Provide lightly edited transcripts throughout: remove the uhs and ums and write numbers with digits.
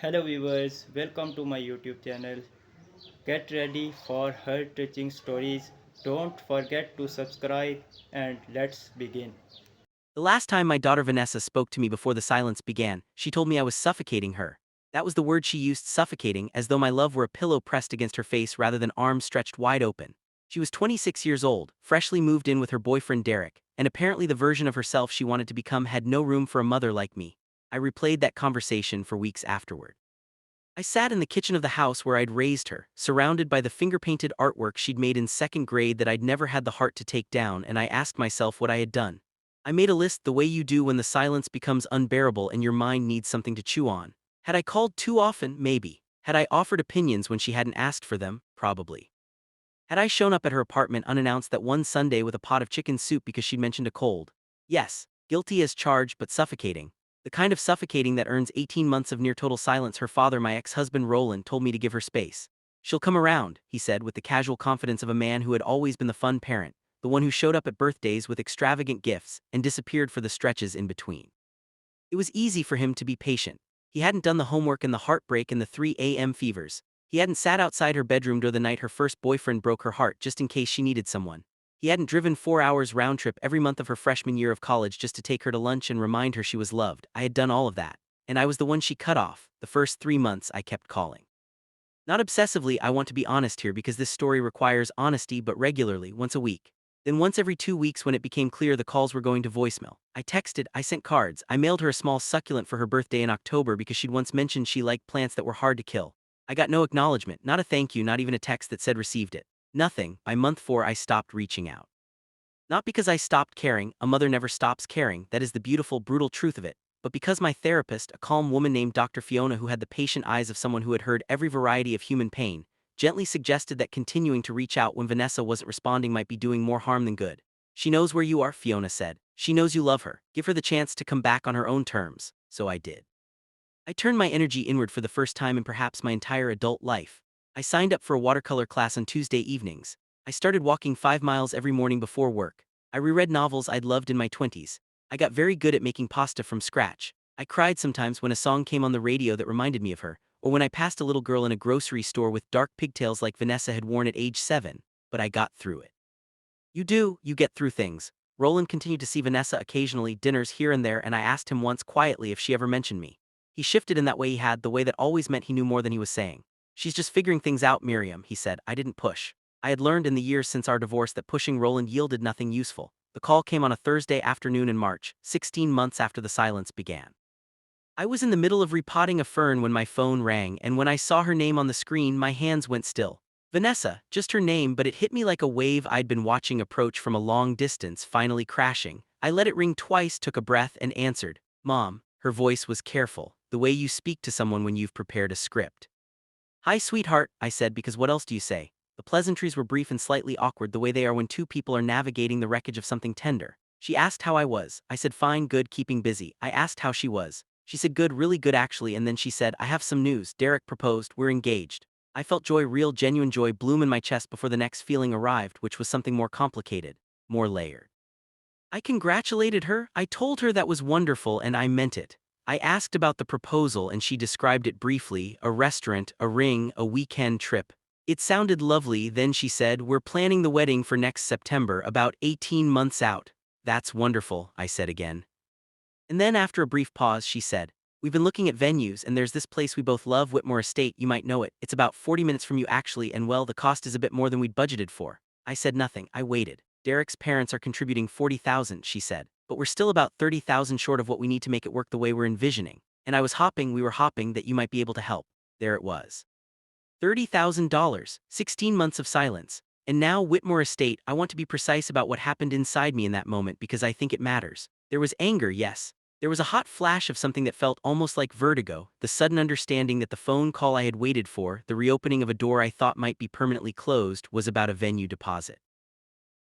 Hello viewers, welcome to my YouTube channel. Get ready for heart-touching stories. Don't forget to subscribe and let's begin. The last time my daughter Vanessa spoke to me before the silence began, she told me I was suffocating her. That was the word she used, suffocating, as though my love were a pillow pressed against her face rather than arms stretched wide open. She was 26 years old, freshly moved in with her boyfriend Derek, and apparently the version of herself she wanted to become had no room for a mother like me. I replayed that conversation for weeks afterward. I sat in the kitchen of the house where I'd raised her, surrounded by the finger-painted artwork she'd made in second grade that I'd never had the heart to take down, and I asked myself what I had done. I made a list the way you do when the silence becomes unbearable and your mind needs something to chew on. Had I called too often? Maybe. Had I offered opinions when she hadn't asked for them? Probably. Had I shown up at her apartment unannounced that one Sunday with a pot of chicken soup because she'd mentioned a cold? Yes, guilty as charged but suffocating. The kind of suffocating that earns 18 months of near total silence. Her father, my ex-husband Roland, told me to give her space. She'll come around, he said with the casual confidence of a man who had always been the fun parent, the one who showed up at birthdays with extravagant gifts and disappeared for the stretches in between. It was easy for him to be patient. He hadn't done the homework and the heartbreak and the 3 a.m. fevers. He hadn't sat outside her bedroom door the night her first boyfriend broke her heart just in case she needed someone. He hadn't driven 4 hours round trip every month of her freshman year of college just to take her to lunch and remind her she was loved. I had done all of that. And I was the one she cut off. The first 3 months I kept calling. Not obsessively, I want to be honest here because this story requires honesty, but regularly, once a week. Then once every 2 weeks when it became clear the calls were going to voicemail. I texted, I sent cards, I mailed her a small succulent for her birthday in October because she'd once mentioned she liked plants that were hard to kill. I got no acknowledgement, not a thank you, not even a text that said received it. Nothing. By month 4 I stopped reaching out. Not because I stopped caring, a mother never stops caring, that is the beautiful, brutal truth of it, but because my therapist, a calm woman named Dr. Fiona who had the patient eyes of someone who had heard every variety of human pain, gently suggested that continuing to reach out when Vanessa wasn't responding might be doing more harm than good. She knows where you are, Fiona said. She knows you love her. Give her the chance to come back on her own terms. So I did. I turned my energy inward for the first time in perhaps my entire adult life. I signed up for a watercolor class on Tuesday evenings. I started walking 5 miles every morning before work. I reread novels I'd loved in my 20s. I got very good at making pasta from scratch. I cried sometimes when a song came on the radio that reminded me of her, or when I passed a little girl in a grocery store with dark pigtails like Vanessa had worn at age 7, but I got through it. You get through things. Roland continued to see Vanessa occasionally, dinners here and there, and I asked him once quietly if she ever mentioned me. He shifted in that way he had, the way that always meant he knew more than he was saying. She's just figuring things out, Miriam, he said. I didn't push. I had learned in the years since our divorce that pushing Roland yielded nothing useful. The call came on a Thursday afternoon in March, 16 months after the silence began. I was in the middle of repotting a fern when my phone rang, and when I saw her name on the screen, my hands went still. Vanessa, just her name, but it hit me like a wave I'd been watching approach from a long distance, finally crashing. I let it ring twice, took a breath, and answered. Mom. Her voice was careful, the way you speak to someone when you've prepared a script. Hi, sweetheart, I said, because what else do you say? The pleasantries were brief and slightly awkward, the way they are when two people are navigating the wreckage of something tender. She asked how I was. I said fine, good, keeping busy. I asked how she was. She said good, really good actually, and then she said, I have some news. Derek proposed, we're engaged. I felt joy, real genuine joy, bloom in my chest before the next feeling arrived, which was something more complicated, more layered. I congratulated her. I told her that was wonderful and I meant it. I asked about the proposal and she described it briefly, a restaurant, a ring, a weekend trip. It sounded lovely. Then she said, we're planning the wedding for next September, about 18 months out. That's wonderful, I said again. And then after a brief pause she said, we've been looking at venues and there's this place we both love, Whitmore Estate, you might know it. It's about 40 minutes from you actually, and well, the cost is a bit more than we'd budgeted for. I said nothing. I waited. Derek's parents are contributing 40,000, she said, but we're still about 30,000 short of what we need to make it work the way we're envisioning. And we were hoping that you might be able to help. There it was. $30,000, 16 months of silence. And now Whitmore Estate. I want to be precise about what happened inside me in that moment because I think it matters. There was anger, yes. There was a hot flash of something that felt almost like vertigo, the sudden understanding that the phone call I had waited for, the reopening of a door I thought might be permanently closed, was about a venue deposit.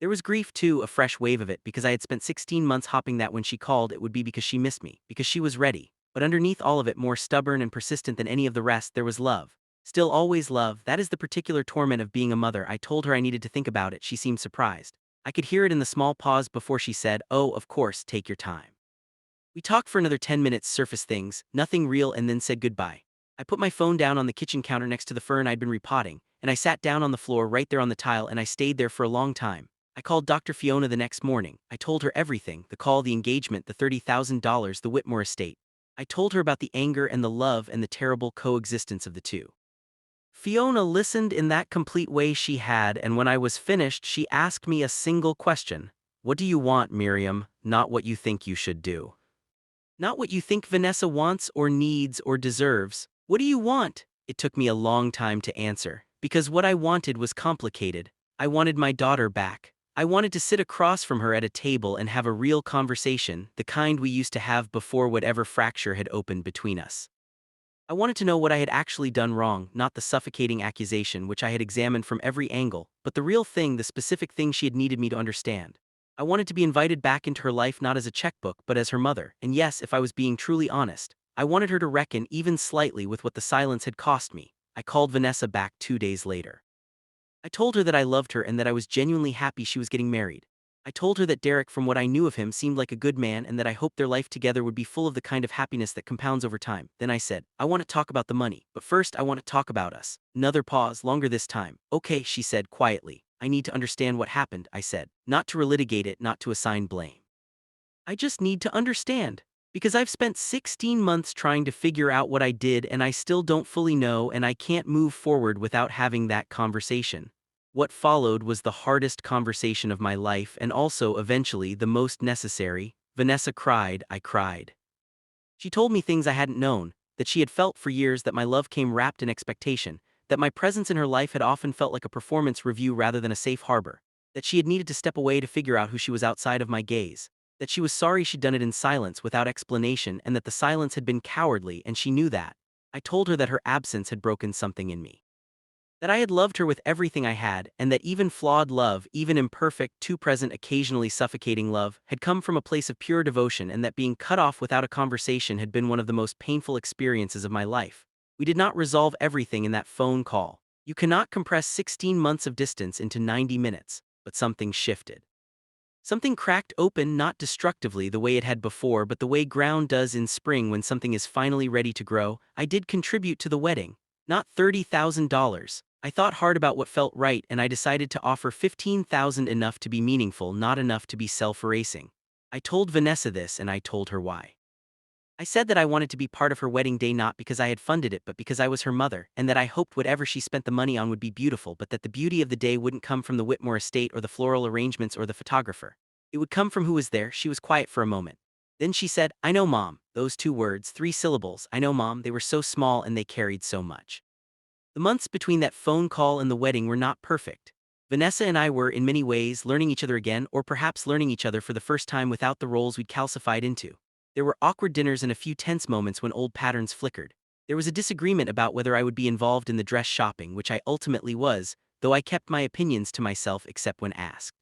There was grief too, a fresh wave of it, because I had spent 16 months hopping that when she called it would be because she missed me, because she was ready. But underneath all of it, more stubborn and persistent than any of the rest, there was love. Still always love. That is the particular torment of being a mother. I told her I needed to think about it. She seemed surprised. I could hear it in the small pause before she said, oh, of course, take your time. We talked for another 10 minutes, surface things, nothing real, and then said goodbye. I put my phone down on the kitchen counter next to the fern I'd been repotting, and I sat down on the floor right there on the tile and I stayed there for a long time. I called Dr. Fiona the next morning. I told her everything, the call, the engagement, the $30,000, the Whitmore estate. I told her about the anger and the love and the terrible coexistence of the two. Fiona listened in that complete way she had, and when I was finished, she asked me a single question. What do you want, Miriam? Not what you think you should do. Not what you think Vanessa wants or needs or deserves. What do you want? It took me a long time to answer, because what I wanted was complicated. I wanted my daughter back. I wanted to sit across from her at a table and have a real conversation, the kind we used to have before whatever fracture had opened between us. I wanted to know what I had actually done wrong, not the suffocating accusation which I had examined from every angle, but the real thing, the specific thing she had needed me to understand. I wanted to be invited back into her life not as a checkbook but as her mother, and yes, if I was being truly honest, I wanted her to reckon even slightly with what the silence had cost me. I called Vanessa back 2 days later. I told her that I loved her and that I was genuinely happy she was getting married. I told her that Derek, from what I knew of him, seemed like a good man and that I hoped their life together would be full of the kind of happiness that compounds over time. Then I said, I want to talk about the money, but first I want to talk about us. Another pause, longer this time. Okay, she said quietly. I need to understand what happened, I said. Not to relitigate it, not to assign blame. I just need to understand. Because I've spent 16 months trying to figure out what I did and I still don't fully know, and I can't move forward without having that conversation. What followed was the hardest conversation of my life and also, eventually, the most necessary. Vanessa cried, I cried. She told me things I hadn't known, that she had felt for years, that my love came wrapped in expectation, that my presence in her life had often felt like a performance review rather than a safe harbor, that she had needed to step away to figure out who she was outside of my gaze, that she was sorry she'd done it in silence without explanation and that the silence had been cowardly and she knew that. I told her that her absence had broken something in me. That I had loved her with everything I had, and that even flawed love, even imperfect, too present, occasionally suffocating love, had come from a place of pure devotion, and that being cut off without a conversation had been one of the most painful experiences of my life. We did not resolve everything in that phone call. You cannot compress 16 months of distance into 90 minutes, but something shifted. Something cracked open, not destructively the way it had before, but the way ground does in spring when something is finally ready to grow. I did contribute to the wedding. Not $30,000. I thought hard about what felt right, and I decided to offer $15,000, enough to be meaningful, not enough to be self-erasing. I told Vanessa this, and I told her why. I said that I wanted to be part of her wedding day, not because I had funded it but because I was her mother, and that I hoped whatever she spent the money on would be beautiful, but that the beauty of the day wouldn't come from the Whitmore estate or the floral arrangements or the photographer. It would come from who was there. She was quiet for a moment. Then she said, I know, Mom. Those 2 words, 3 syllables. I know, Mom. They were so small and they carried so much. The months between that phone call and the wedding were not perfect. Vanessa and I were, in many ways, learning each other again, or perhaps learning each other for the first time without the roles we'd calcified into. There were awkward dinners and a few tense moments when old patterns flickered. There was a disagreement about whether I would be involved in the dress shopping, which I ultimately was, though I kept my opinions to myself except when asked.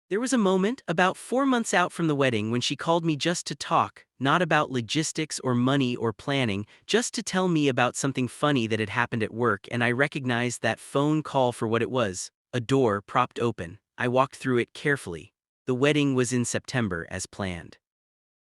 There was a moment, about 4 months out from the wedding, when she called me just to talk, not about logistics or money or planning, just to tell me about something funny that had happened at work, and I recognized that phone call for what it was, a door propped open. I walked through it carefully. The wedding was in September as planned.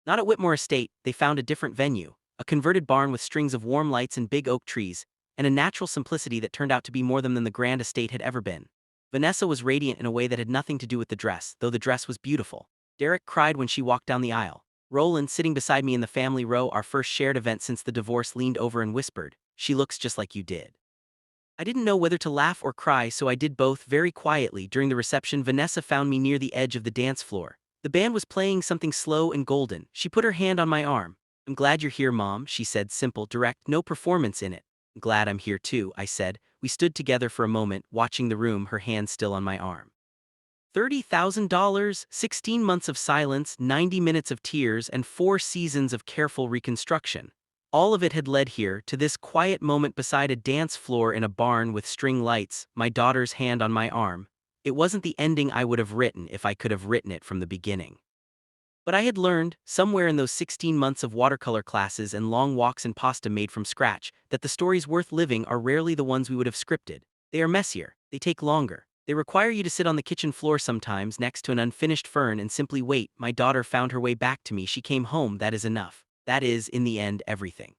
Not at Whitmore Estate. They found a different venue, a converted barn with strings of warm lights and big oak trees, and a natural simplicity that turned out to be more than the grand estate had ever been. Vanessa was radiant in a way that had nothing to do with the dress, though the dress was beautiful. Derek cried when she walked down the aisle. Roland, sitting beside me in the family row, our first shared event since the divorce, leaned over and whispered, She looks just like you did. I didn't know whether to laugh or cry, so I did both very quietly. During the reception, Vanessa found me near the edge of the dance floor. The band was playing something slow and golden. She put her hand on my arm. I'm glad you're here, Mom, she said, simple, direct, no performance in it. I'm glad I'm here too, I said. We stood together for a moment, watching the room, her hand still on my arm. $30,000, 16 months of silence, 90 minutes of tears, and 4 seasons of careful reconstruction. All of it had led here, to this quiet moment beside a dance floor in a barn with string lights, my daughter's hand on my arm. It wasn't the ending I would have written if I could have written it from the beginning. But I had learned, somewhere in those 16 months of watercolor classes and long walks in pasta made from scratch, that the stories worth living are rarely the ones we would have scripted. They are messier, they take longer. They require you to sit on the kitchen floor sometimes next to an unfinished fern and simply wait. My daughter found her way back to me. She came home. That is enough. That is, in the end, everything.